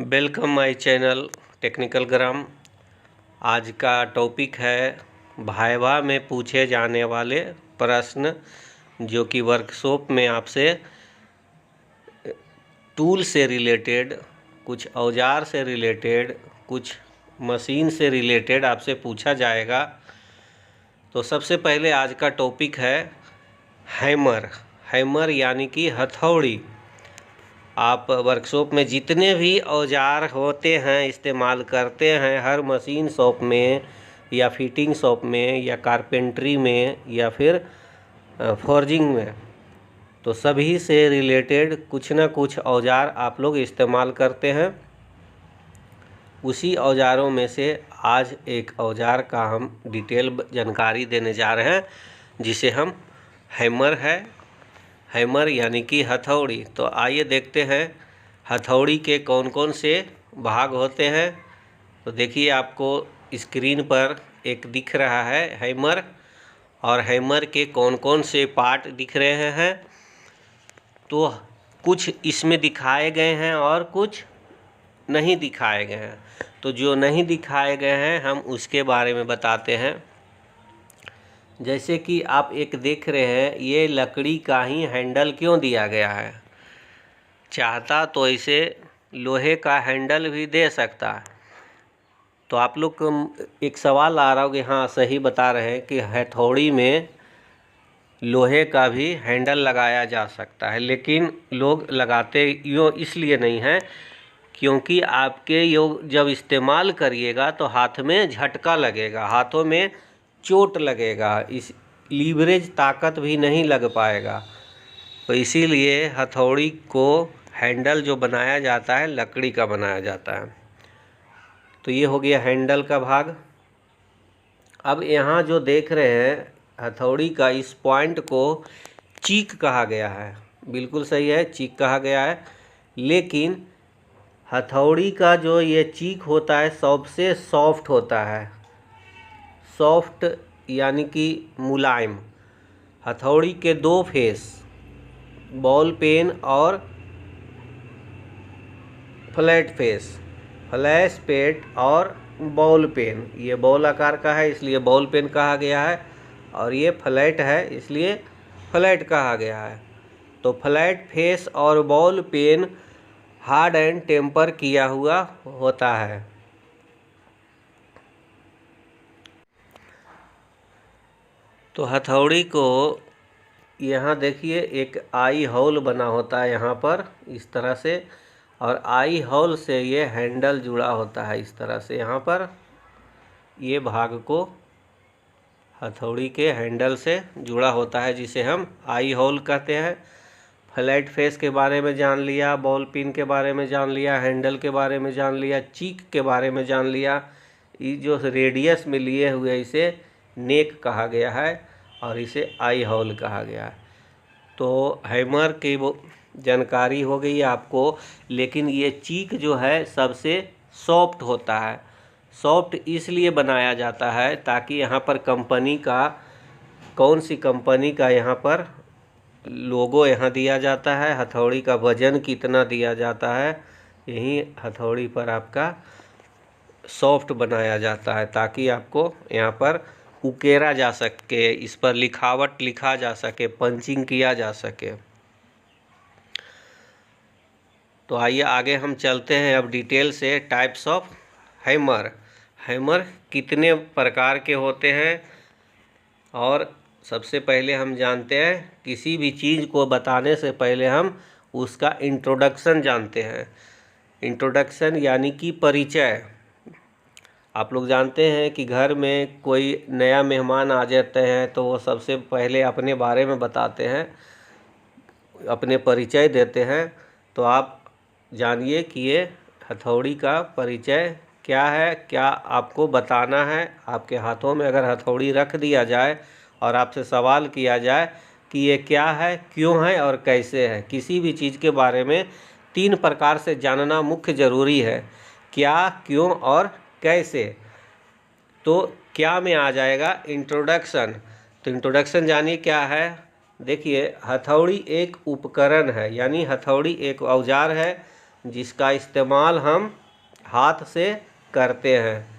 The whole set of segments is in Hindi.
वेलकम माय चैनल टेक्निकल ग्राम। आज का टॉपिक है वाइवा में पूछे जाने वाले प्रश्न, जो कि वर्कशॉप में आपसे टूल से रिलेटेड, कुछ औजार से रिलेटेड, कुछ मशीन से रिलेटेड आपसे पूछा जाएगा। तो सबसे पहले आज का टॉपिक है हैमर। हैमर यानी कि हथौड़ी। आप वर्कशॉप में जितने भी औजार होते हैं, इस्तेमाल करते हैं, हर मशीन शॉप में या फिटिंग शॉप में या कारपेंट्री में या फिर फोर्जिंग में, तो सभी से रिलेटेड कुछ ना कुछ औजार आप लोग इस्तेमाल करते हैं। उसी औजारों में से आज एक औजार का हम डिटेल जानकारी देने जा रहे हैं, जिसे हम हैमर है। हैमर यानी कि हथौड़ी। तो आइए देखते हैं हथौड़ी के कौन कौन से भाग होते हैं। तो देखिए, आपको स्क्रीन पर एक दिख रहा है हैमर, और हैमर के कौन कौन से पार्ट दिख रहे हैं। तो कुछ इसमें दिखाए गए हैं और कुछ नहीं दिखाए गए हैं। तो जो नहीं दिखाए गए हैं हम उसके बारे में बताते हैं। जैसे कि आप एक देख रहे हैं, ये लकड़ी का ही हैंडल क्यों दिया गया है। चाहता तो इसे लोहे का हैंडल भी दे सकता है। तो आप लोग को एक सवाल आ रहा हो कि हाँ, सही बता रहे हैं कि हथौड़ी में लोहे का भी हैंडल लगाया जा सकता है, लेकिन लोग लगाते यो इसलिए नहीं है क्योंकि आपके जब इस्तेमाल करिएगा तो हाथ में झटका लगेगा, हाथों में चोट लगेगा, इस लीवरेज ताकत भी नहीं लग पाएगा। तो इसीलिए हथौड़ी को हैंडल जो बनाया जाता है लकड़ी का बनाया जाता है। तो ये हो गया हैंडल का भाग। अब यहाँ जो देख रहे हैं हथौड़ी का, इस पॉइंट को चीक कहा गया है। बिल्कुल सही है, चीक कहा गया है। लेकिन हथौड़ी का जो ये चीक होता है सबसे सॉफ्ट होता है। सॉफ्ट यानी कि मुलायम। हथौड़ी के दो फेस, बॉल पेन और फ्लैट फेस, फ्लैश पेट और बॉल पेन। ये बॉल आकार का है इसलिए बॉल पेन कहा गया है, और ये फ्लैट है इसलिए फ्लैट कहा गया है। तो फ्लैट फेस और ball peen hard and temper किया हुआ होता है। तो हथौड़ी को यहाँ देखिए एक आई होल बना होता है यहाँ पर इस तरह से, और आई होल से ये हैंडल जुड़ा होता है इस तरह से। यहाँ पर ये भाग को हथौड़ी के हैंडल से जुड़ा होता है, जिसे हम आई होल कहते हैं। फ्लैट फेस के बारे में जान लिया, बॉल पिन के बारे में जान लिया, हैंडल के बारे में जान लिया, चीक के बारे में जान लिया। ये जो रेडियस में लिए हुए इसे नेक कहा गया है और इसे आई होल कहा गया है। तो हैमर की वो जानकारी हो गई आपको। लेकिन ये चीक जो है सबसे सॉफ्ट होता है। सॉफ्ट इसलिए बनाया जाता है ताकि यहाँ पर कंपनी का, कौन सी कंपनी का यहाँ पर लोगो यहाँ दिया जाता है, हथौड़ी का वजन कितना दिया जाता है, यही हथौड़ी पर आपका सॉफ्ट बनाया जाता है, ताकि आपको यहाँ पर उकेरा जा सके, इस पर लिखावट लिखा जा सके, पंचिंग किया जा सके। तो आइए आगे हम चलते हैं अब डिटेल से। Types of hammer. हैमर कितने प्रकार के होते हैं, और सबसे पहले हम जानते हैं, किसी भी चीज़ को बताने से पहले हम उसका इंट्रोडक्शन जानते हैं। इंट्रोडक्शन यानी कि परिचय। आप लोग जानते हैं कि घर में कोई नया मेहमान आ जाते हैं तो वो सबसे पहले अपने बारे में बताते हैं, अपने परिचय देते हैं। तो आप जानिए कि ये हथौड़ी का परिचय क्या है, क्या आपको बताना है। आपके हाथों में अगर हथौड़ी रख दिया जाए और आपसे सवाल किया जाए कि ये क्या है, क्यों है और कैसे है, किसी भी चीज़ के बारे में 3 प्रकार से जानना मुख्य ज़रूरी है। क्या, क्यों और कैसे। तो क्या में आ जाएगा इंट्रोडक्शन। तो इंट्रोडक्शन जानिए क्या है। देखिए, हथौड़ी एक उपकरण है, यानी हथौड़ी एक औजार है जिसका इस्तेमाल हम हाथ से करते हैं।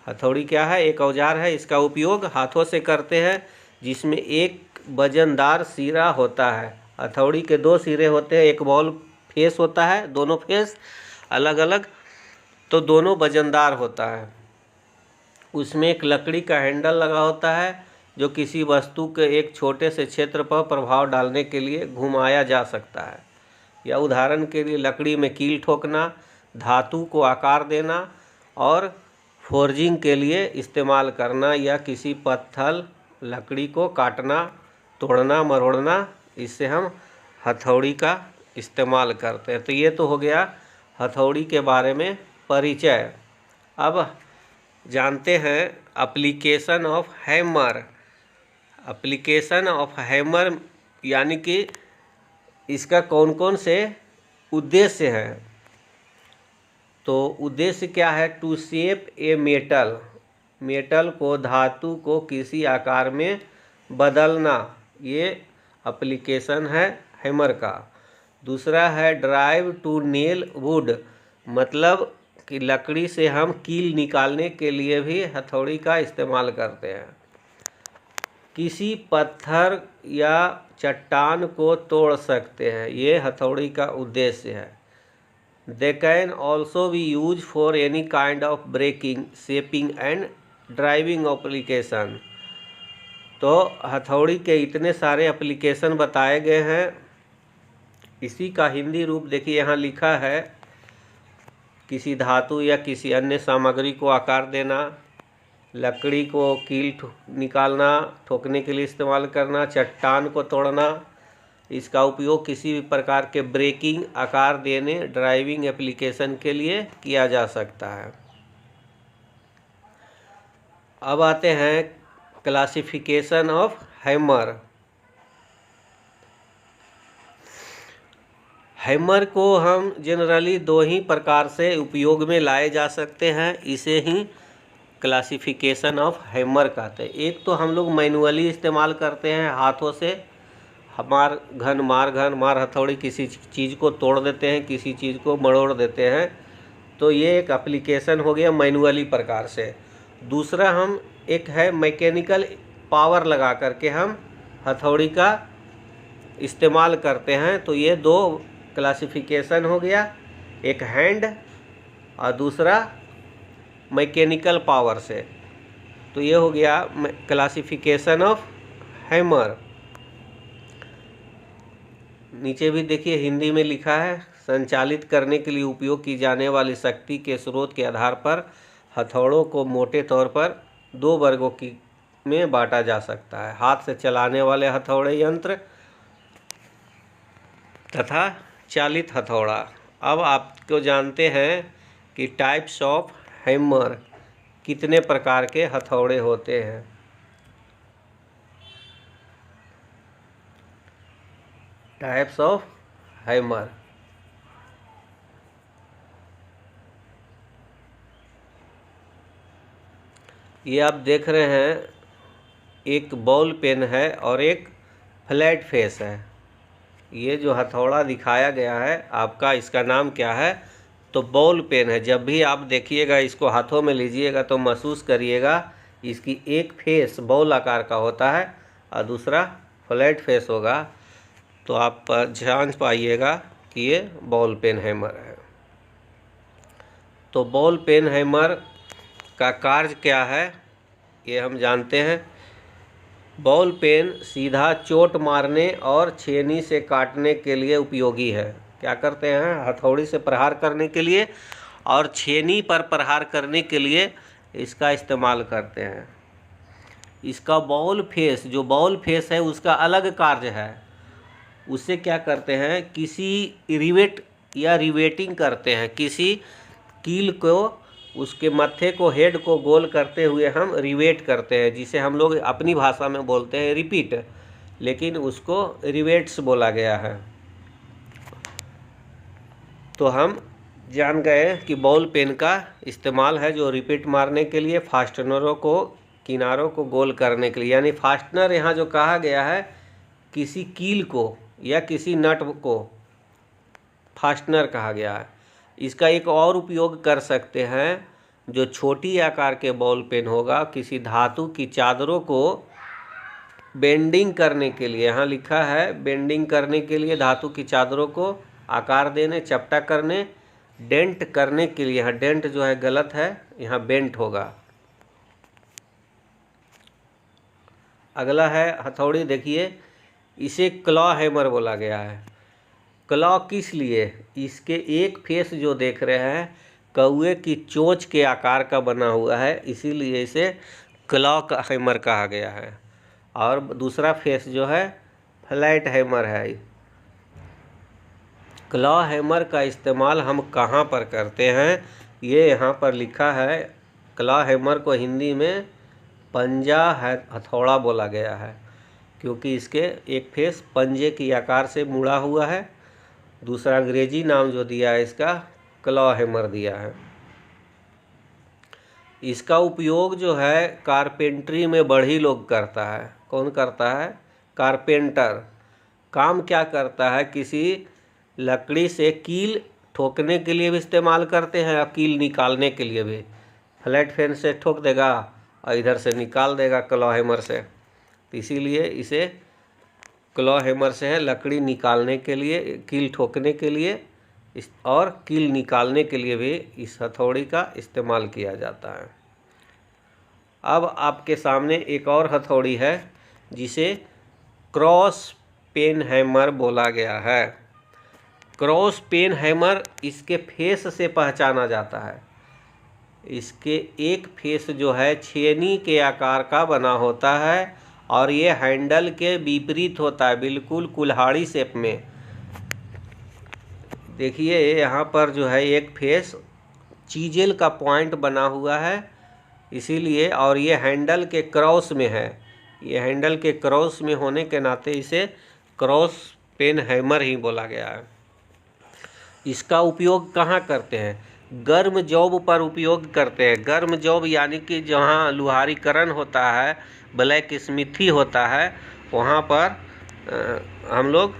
हथौड़ी क्या है? एक औजार है, इसका उपयोग हाथों से करते हैं, जिसमें एक वजनदार सिरा होता है। हथौड़ी के दो सिरे होते हैं, एक बॉल फेस होता है, दोनों फेस अलग अलग, तो दोनों वजनदार होता है। उसमें एक लकड़ी का हैंडल लगा होता है जो किसी वस्तु के एक छोटे से क्षेत्र पर प्रभाव डालने के लिए घुमाया जा सकता है। या उदाहरण के लिए लकड़ी में कील ठोकना, धातु को आकार देना और फोर्जिंग के लिए इस्तेमाल करना, या किसी पत्थर लकड़ी को काटना, तोड़ना, मरोड़ना, इससे हम हथौड़ी का इस्तेमाल करते हैं। तो ये तो हो गया हथौड़ी के बारे में परिचय। अब जानते हैं application of hammer. Application of hammer यानी कि इसका कौन कौन से उद्देश्य हैं। तो उद्देश्य क्या है? To shape a metal, metal को, धातु को किसी आकार में बदलना, ये एप्लीकेशन है हैमर का। दूसरा है ड्राइव टू नेल वुड, मतलब कि लकड़ी से हम कील निकालने के लिए भी हथौड़ी का इस्तेमाल करते हैं। किसी पत्थर या चट्टान को तोड़ सकते हैं, ये हथौड़ी का उद्देश्य है। They can also be use for any kind of breaking, shaping and driving application. तो हथौड़ी के इतने सारे एप्लीकेशन बताए गए हैं। इसी का हिंदी रूप देखिए, यहाँ लिखा है, किसी धातु या किसी अन्य सामग्री को आकार देना, लकड़ी को कील निकालना, ठोकने के लिए इस्तेमाल करना, चट्टान को तोड़ना, इसका उपयोग किसी भी प्रकार के ब्रेकिंग, आकार देने, ड्राइविंग एप्लीकेशन के लिए किया जा सकता है। अब आते हैं क्लासिफिकेशन ऑफ हैमर। हैमर को हम जनरली दो ही प्रकार से उपयोग में लाए जा सकते हैं, इसे ही क्लासिफिकेशन ऑफ हैमर कहते हैं। एक तो हम लोग मैनुअली इस्तेमाल करते हैं, हाथों से मार घन हथौड़ी किसी चीज़ को तोड़ देते हैं, किसी चीज़ को मरोड़ देते हैं, तो ये एक एप्लीकेशन हो गया मैनुअली प्रकार से। दूसरा हम एक है मैकेनिकल पावर लगा करके हम हथौड़ी का इस्तेमाल करते हैं, तो ये दो क्लासिफिकेशन हो गया, एक हैंड और दूसरा मैकेनिकल पावर से। तो ये हो गया क्लासिफिकेशन ऑफ हैमर। नीचे भी देखिए हिंदी में लिखा है, संचालित करने के लिए उपयोग की जाने वाली शक्ति के स्रोत के आधार पर हथौड़ों को मोटे तौर पर दो वर्गों में बांटा जा सकता है: हाथ से चलाने वाले हथौड़े यंत्र तथा चालित हथौड़ा। अब आपको जानते हैं कि टाइप्स ऑफ हैमर, कितने प्रकार के हथौड़े होते हैं। टाइप्स ऑफ हैमर, ये आप देख रहे हैं, एक बॉल पेन है और एक फ्लैट फेस है। ये जो हथौड़ा दिखाया गया है आपका, इसका नाम क्या है? तो बॉल पेन है। जब भी आप देखिएगा, इसको हाथों में लीजिएगा तो महसूस करिएगा, इसकी एक फेस बॉल आकार का होता है और दूसरा फ्लैट फेस होगा, तो आप जांच पाइएगा कि ये बॉल पेन हैमर है। तो बॉल पेन हैमर का कार्य क्या है, ये हम जानते हैं। बॉल पेन सीधा चोट मारने और छेनी से काटने के लिए उपयोगी है। क्या करते हैं? हथौड़ी से प्रहार करने के लिए और छेनी पर प्रहार करने के लिए इसका इस्तेमाल करते हैं। इसका बॉल फेस, जो बॉल फेस है उसका अलग कार्य है। उससे क्या करते हैं, किसी रिवेट या रिवेटिंग करते हैं, किसी कील को, उसके मत्थे को, हेड को गोल करते हुए हम रिवेट करते हैं, जिसे हम लोग अपनी भाषा में बोलते हैं रिपीट, लेकिन उसको रिवेट्स बोला गया है। तो हम जान गए कि बॉल पेन का इस्तेमाल है जो रिपीट मारने के लिए, फास्टनरों को, किनारों को गोल करने के लिए। यानी फास्टनर यहाँ जो कहा गया है, किसी कील को या किसी नट को फास्टनर कहा गया है। इसका एक और उपयोग कर सकते हैं, जो छोटी आकार के बॉल पेन होगा, किसी धातु की चादरों को बेंडिंग करने के लिए, यहाँ लिखा है बेंडिंग करने के लिए, धातु की चादरों को आकार देने, चपटा करने, डेंट करने के लिए। यहाँ डेंट जो है गलत है, यहाँ बेंट होगा। अगला है हथौड़ी। देखिए, इसे क्लॉ हैमर बोला गया है। क्लॉ किस लिए? इसके एक फेस जो देख रहे हैं कौए की चोंच के आकार का बना हुआ है, इसीलिए इसे क्लॉ का हैमर कहा गया है। और दूसरा फेस जो है फ्लैट हैमर है। क्लॉ हैमर का इस्तेमाल हम कहाँ पर करते हैं, ये यहाँ पर लिखा है। क्लॉ हैमर को हिंदी में पंजा हथौड़ा बोला गया है, क्योंकि इसके एक फेस पंजे की आकार से मुड़ा हुआ है। दूसरा अंग्रेजी नाम जो दिया है इसका क्लॉ हैमर दिया है। इसका उपयोग जो है कारपेंट्री में बढ़ई लोग करता है। कौन करता है? कारपेंटर। काम क्या करता है? किसी लकड़ी से कील ठोकने के लिए भी इस्तेमाल करते हैं और कील निकालने के लिए भी। फ्लैट फेन से ठोक देगा और इधर से निकाल देगा क्लॉ हैमर से, तो इसीलिए इसे क्लॉ हैमर से है, लकड़ी निकालने के लिए, कील ठोकने के लिए और कील निकालने के लिए भी इस हथौड़ी का इस्तेमाल किया जाता है। अब आपके सामने एक और हथौड़ी है जिसे क्रॉस पेन हैमर बोला गया है। क्रॉस पेन हैमर इसके फेस से पहचाना जाता है। इसके एक फेस जो है छेनी के आकार का बना होता है और ये हैंडल के विपरीत होता है, बिल्कुल कुल्हाड़ी शेप में। देखिए यहाँ पर जो है एक फेस चीजेल का पॉइंट बना हुआ है, इसीलिए, और ये हैंडल के क्रॉस में है। ये हैंडल के क्रॉस में होने के नाते इसे क्रॉस पेन हैमर ही बोला गया है। इसका उपयोग कहाँ करते हैं? गर्म जॉब पर उपयोग करते हैं। गर्म जॉब यानी कि जहाँ लुहारीकरण होता है, ब्लैक स्मिथी होता है, वहाँ पर हम लोग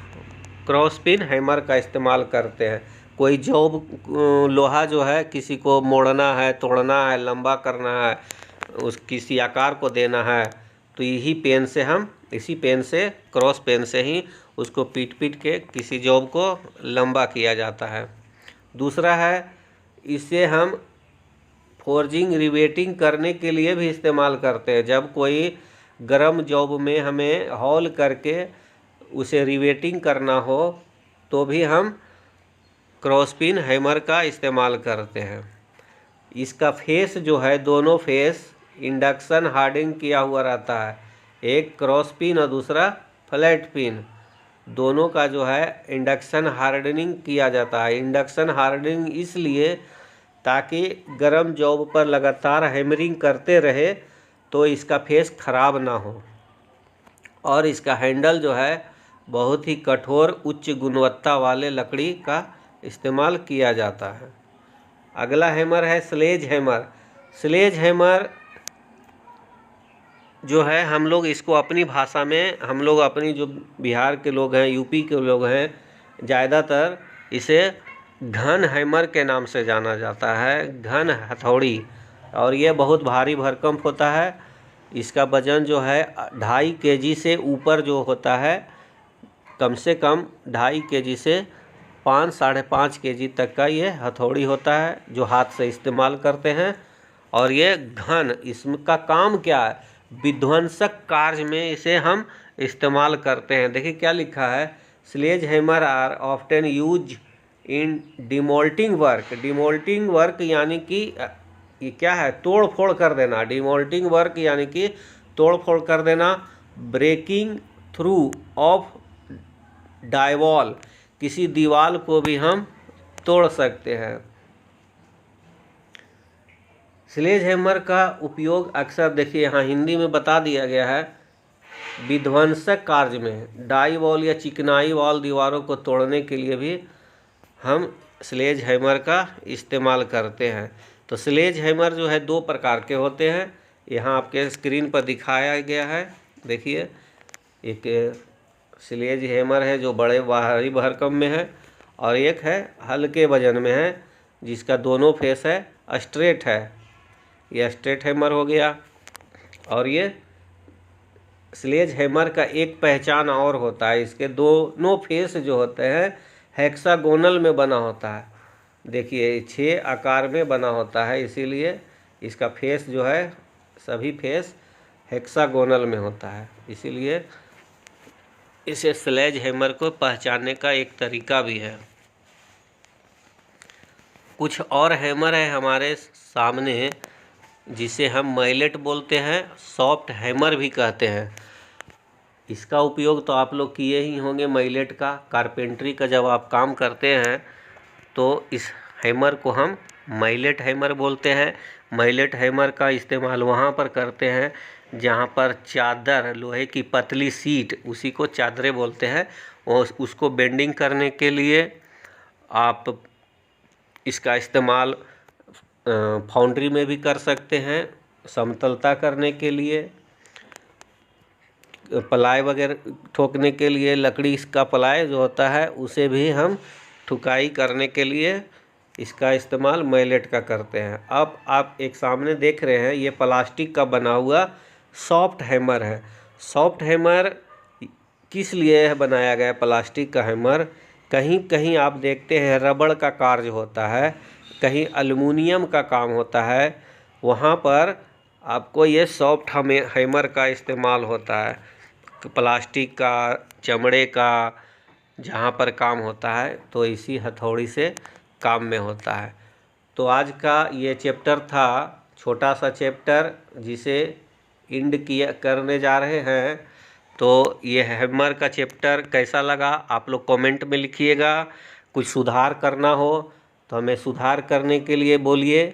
क्रॉस पिन हैमर का इस्तेमाल करते हैं। कोई जॉब लोहा जो है किसी को मोड़ना है, तोड़ना है, लंबा करना है, उस किसी आकार को देना है, तो यही पेन से हम, इसी पेन से, क्रॉस पेन से ही उसको पीट के किसी जॉब को लंबा किया जाता है। दूसरा है, इसे हम फोर्जिंग रिवेटिंग करने के लिए भी इस्तेमाल करते हैं। जब कोई गर्म जॉब में हमें हॉल करके उसे रिवेटिंग करना हो तो भी हम क्रॉस पिन हैमर का इस्तेमाल करते हैं। इसका फेस जो है, दोनों फेस इंडक्शन हार्डनिंग किया हुआ रहता है। एक क्रॉस पिन और दूसरा फ्लैट पिन, दोनों का जो है इंडक्शन हार्डनिंग किया जाता है। इंडक्शन हार्डनिंग इसलिए ताकि गर्म जॉब पर लगातार हैमरिंग करते रहे तो इसका फेस खराब ना हो। और इसका हैंडल जो है बहुत ही कठोर उच्च गुणवत्ता वाले लकड़ी का इस्तेमाल किया जाता है। अगला हैमर है स्लेज हैमर। स्लेज हैमर जो है, हम लोग इसको अपनी भाषा में, हम लोग अपनी जो बिहार के लोग हैं, यूपी के लोग हैं, ज़्यादातर इसे घन हैमर के नाम से जाना जाता है, घन हथौड़ी। और ये बहुत भारी भरकम होता है। इसका वजन जो है 2.5 kg से ऊपर जो होता है, कम से कम 2.5 kg से 5-5.5 kg तक का ये हथौड़ी होता है जो हाथ से इस्तेमाल करते हैं। और ये घन, इसका काम क्या है? विध्वंसक कार्य में इसे हम इस्तेमाल करते हैं। देखिए क्या लिखा है, sledge hammer are often use in demolition work. Demolition work यानी कि ये क्या है? तोड़ फोड़ कर देना। डिमोल्टिंग वर्क यानी कि तोड़ फोड़ कर देना। ब्रेकिंग थ्रू ऑफ डाइवॉल, किसी दीवार को भी हम तोड़ सकते हैं। स्लेज हैमर का उपयोग अक्सर, देखिए यहाँ हिंदी में बता दिया गया है, विध्वंसक कार्य में, डाई वॉल या चिकनाई वॉल दीवारों को तोड़ने के लिए भी हम स्लेज हैमर का इस्तेमाल करते हैं। तो स्लेज हैमर जो है 2 प्रकार के होते हैं, यहाँ आपके स्क्रीन पर दिखाया गया है। देखिए एक स्लेज हैमर है जो बड़े भारी भरकम में है, और एक है हल्के वजन में है जिसका दोनों फेस है स्ट्रेट है। ये स्ट्रेट हैमर हो गया। और ये स्लेज हैमर का एक पहचान और होता है, इसके दोनों फेस जो होते हैं हेक्सागोनल में बना होता है। देखिए 6 आकार में बना होता है, इसीलिए इसका फेस जो है सभी फेस हेक्सागोनल में होता है, इसीलिए इसे स्लेज हैमर को पहचानने का एक तरीका भी है। कुछ और हैमर है हमारे सामने जिसे हम मैलेट बोलते हैं, सॉफ्ट हैमर भी कहते हैं। इसका उपयोग तो आप लोग किए ही होंगे मैलेट का। कारपेंट्री का जब आप काम करते हैं तो इस हैमर को हम मैलेट हैमर बोलते हैं। मैलेट हैमर का इस्तेमाल वहाँ पर करते हैं जहाँ पर चादर, लोहे की पतली सीट, उसी को चादरें बोलते हैं, और उसको बेंडिंग करने के लिए आप इसका इस्तेमाल फाउंड्री में भी कर सकते हैं। समतलता करने के लिए, प्लाई वगैरह ठोकने के लिए, लकड़ी इसका प्लाई जो होता है उसे भी हम ठुकाई करने के लिए इसका इस्तेमाल मैलेट का करते हैं। अब आप एक सामने देख रहे हैं ये प्लास्टिक का बना हुआ सॉफ्ट हैमर है। सॉफ्ट हैमर किस लिए बनाया गया प्लास्टिक का हैमर? कहीं कहीं आप देखते हैं रबड़ का कार्य होता है, कहीं एल्युमिनियम का काम होता है, वहाँ पर आपको ये सॉफ्ट हैमर का इस्तेमाल होता है। प्लास्टिक का, चमड़े का जहाँ पर काम होता है तो इसी हथौड़ी से काम में होता है। तो आज का ये चैप्टर था, छोटा सा चैप्टर जिसे एंड करने जा रहे हैं। तो ये हैमर का चैप्टर कैसा लगा आप लोग कमेंट में लिखिएगा। कुछ सुधार करना हो तो हमें सुधार करने के लिए बोलिए।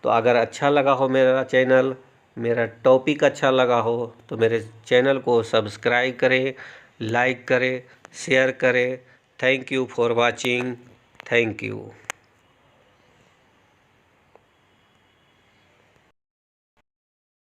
तो अगर अच्छा लगा हो मेरा चैनल, मेरा टॉपिक अच्छा लगा हो तो मेरे चैनल को सब्सक्राइब करें, लाइक करें, शेयर करें। Thank you for watching. Thank you.